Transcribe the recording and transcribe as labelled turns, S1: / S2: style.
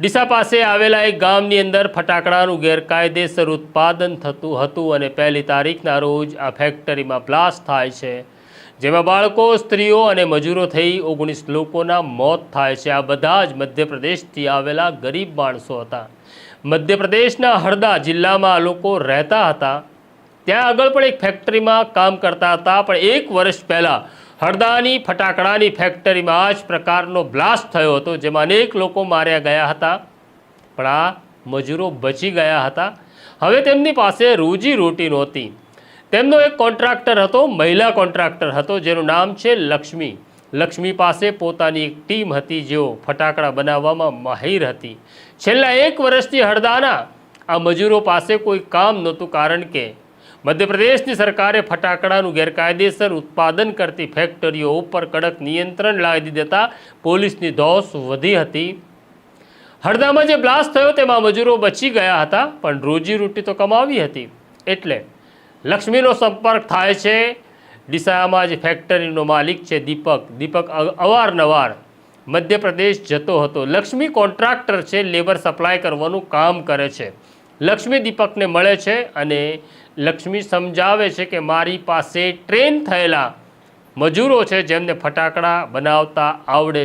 S1: ડીસા પાસે આવેલા એક ગામની અંદર ફટાકડાનું ગેરકાયદેસર ઉત્પાદન થતું હતું અને 1 તારીખના રોજ આ ફેક્ટરીમાં બ્લાસ્ટ થાય છે, જેમાં બાળકો, સ્ત્રીઓ અને મજૂરો થઈ 19 લોકોના મોત થાય છે। આ બધા જ મધ્યપ્રદેશથી આવેલા ગરીબ માણસો હતા। મધ્યપ્રદેશના હરદા જિલ્લામાં લોકો રહેતા હતા। ત્યાં આગળ પણ એક ફેક્ટરીમાં કામ કરતા હતા, પણ 1 વર્ષ પહેલાં હરદાની ફટાકડાની ફેક્ટરીમાં આ જ પ્રકારનો બ્લાસ્ટ થયો હતો, જેમાં અનેક લોકો માર્યા ગયા હતા, પણ આ મજૂરો બચી ગયા હતા। હવે તેમની પાસે રોજી-રોટી નહોતી। તેમનો એક કોન્ટ્રાક્ટર હતો, મહિલા કોન્ટ્રાક્ટર હતો, જેનું નામ છે લક્ષ્મી। લક્ષ્મી પાસે પોતાની એક ટીમ હતી, જેઓ ફટાકડા બનાવવામાં માહિર હતી। છેલ્લા 1 વર્ષથી હરદાના આ મજૂરો પાસે કોઈ કામ નહોતું, કારણ કે મધ્યપ્રદેશની સરકારે ફટાકડાનું ગેરકાયદેસર ઉત્પાદન કરતી ફેક્ટરીઓ ઉપર કડક નિયંત્રણ લાવી દેતા પોલીસની ધૌસ વધી હતી। હરદામાં જે બ્લાસ્ટ થયો તેમાં મજૂરો બચી ગયા હતા, પણ રોજીરોટી તો કમાવી હતી। એટલે લક્ષ્મીનો સંપર્ક થાય છે ડીસામાં જે ફેક્ટરીનો માલિક છે દીપક અવારનવાર મધ્યપ્રદેશ જતો હતો। લક્ષ્મી કોન્ટ્રાક્ટર છે, લેબર સપ્લાય કરવાનું કામ કરે છે। લક્ષ્મી દીપકને મળે છે અને લક્ષ્મી સમજાવે છે કે મારી પાસે ટ્રેન થયેલા મજૂરો છે, જેમને ફટાકડા બનાવતા આવડે છે।